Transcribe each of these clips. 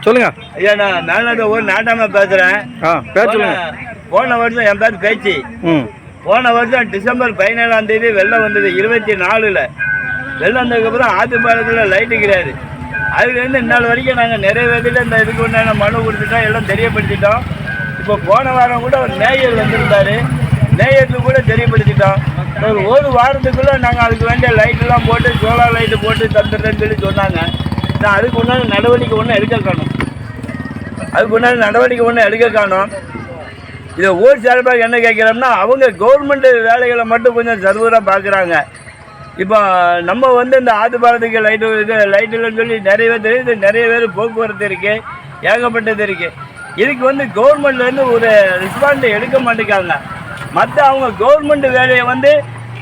சொல்லுங்க ஐயா. நான் மேல்நாட்டு ஊர் நாட்டாம பேசுறேன். சொல்லுங்க. போன வருஷம் என் பேர் பேச்சு. போன வருஷம் டிசம்பர் 17ஆம் தேதி வெள்ளம் வந்தது. 24ல் வெள்ளம் வந்ததுக்கப்புறம் ஆத்துப்பாலத்தில் லைட்டு கிடையாது. அதுலேருந்து இந்நாள் வரைக்கும் நாங்கள் நிறைவேற்றிட்டு இந்த இதுக்கு உண்டான மனு கொடுத்துட்டோம், எல்லாம் தெரியப்படுத்திட்டோம். இப்போ போன வாரம் கூட ஒரு மேயர் வந்திருந்தாரு, மேயருக்கு கூட தெரியப்படுத்திட்டோம். ஒரு வாரத்துக்குள்ளே நாங்கள் அதுக்கு வேண்டிய லைட்டெல்லாம் போட்டு சோலார் லைட்டு போட்டு தந்துடுறேன்னு சொல்லி சொன்னாங்க. நான் அதுக்கு உண்டான நடவடிக்கை ஒன்றும் எடுக்க காணும். இதை ஊர் சார்பாக என்ன கேட்குறோம்னா, அவங்க கவர்மெண்ட் வேலைகளை மட்டும் கொஞ்சம் சர்வராக பார்க்குறாங்க. இப்போ நம்ம இந்த ஆத்துப்பாலத்துக்கு லைட்டு இல்லைன்னு சொல்லி நிறைய பேர் போக்குவரத்து இருக்குது, ஏகப்பட்டது இருக்குது. இதுக்கு கவர்மெண்ட்லேருந்து ஒரு ரெஸ்பாண்ட் எடுக்க மாட்டேங்காங்க. மற்ற அவங்க கவர்மெண்ட் வேலையை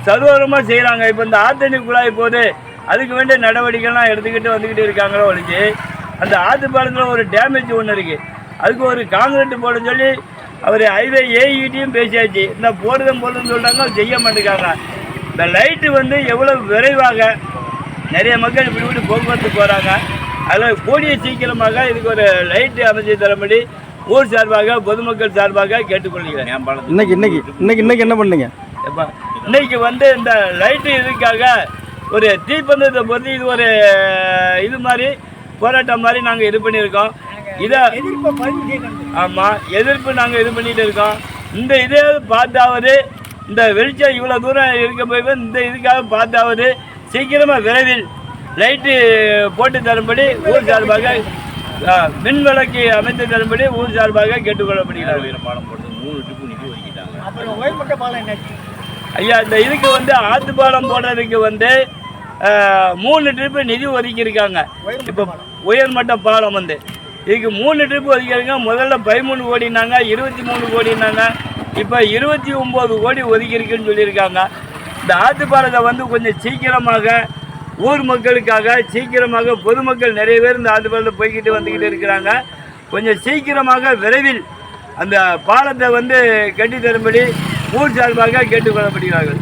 சர்வரமாக செய்கிறாங்க. இப்போ இந்த ஆத்தண்ணி குழாய் போது அதுக்கு வேண்டிய நடவடிக்கைலாம் எடுத்துக்கிட்டு வந்துக்கிட்டு இருக்காங்களோ ஒழிச்சு, அந்த ஆத்துப்பாலத்தில் ஒரு டேமேஜ் ஒன்று இருக்குது, அதுக்கு ஒரு காங்கிரீட் போட சொல்லி அவர் ஹைவே ஏஇடியும் பேசியாச்சு. இந்த போடுதுன்னு சொல்கிறாங்க, செய்ய மாட்டேங்காங்க. இந்த லைட்டு எவ்வளோ விரைவாக நிறைய மக்கள் இப்படி போக்குவரத்து போகிறாங்க. அதில் கூடிய சீக்கிரமாக இதுக்கு ஒரு லைட்டு அமைச்சு தரும்படி ஊர் சார்பாக பொதுமக்கள் சார்பாக கேட்டுக்கொள்கிறேன். இன்னைக்கு என்ன பண்ணுங்க? இன்னைக்கு இந்த லைட்டு இதுக்காக ஒரு தீப்பந்தத்தை பொறுத்து இது ஒரு இது மாதிரி போராட்டம் மாதிரி நாங்கள் இது பண்ணியிருக்கோம். இதை ஆமாம் எதிர்ப்பு நாங்கள் இது பண்ணிட்டு இருக்கோம். இந்த இதே பார்த்தாவது இந்த வெளிச்சம் இவ்வளோ தூரம் இருக்க போய் இந்த இதுக்காக பார்த்தாவது சீக்கிரமாக விரைவில் லைட்டு போட்டு தரும்படி ஊர் சார்பாக மின் விளக்கு அமைத்து தரும்படி ஊர் சார்பாக கேட்டுக்கொள்ளப்படுகிறார். பாலம் போட்டு 3 ட்ரிப்பு நிதி ஒதுக்கிட்டாங்க. ஐயா, இந்த இதுக்கு ஆத்துப்பாலம் போடுறதுக்கு 3 ட்ரிப்பு நிதி ஒதுக்கியிருக்காங்க. இப்போ உயர்மட்ட பாலம் இதுக்கு 3 ட்ரிப்பு ஒதுக்கியிருக்காங்க. முதல்ல 13 கோடினாங்க, 23 கோடினாங்க, இப்போ 29 கோடி ஒதுக்கியிருக்குன்னு சொல்லியிருக்காங்க. இந்த ஆத்துப்பாலத்தை கொஞ்சம் சீக்கிரமாக ஊர் மக்களுக்காக சீக்கிரமாக பொதுமக்கள் நிறைய பேர் இந்த ஆத்துப்பாலத்தை போய்கிட்டு வந்துக்கிட்டு இருக்கிறாங்க. கொஞ்சம் சீக்கிரமாக விரைவில் அந்த பாலத்தை கட்டி தரும்படி ஊர் சார்பாக கேட்டுக்கொள்ளப்படுகிறார்கள்.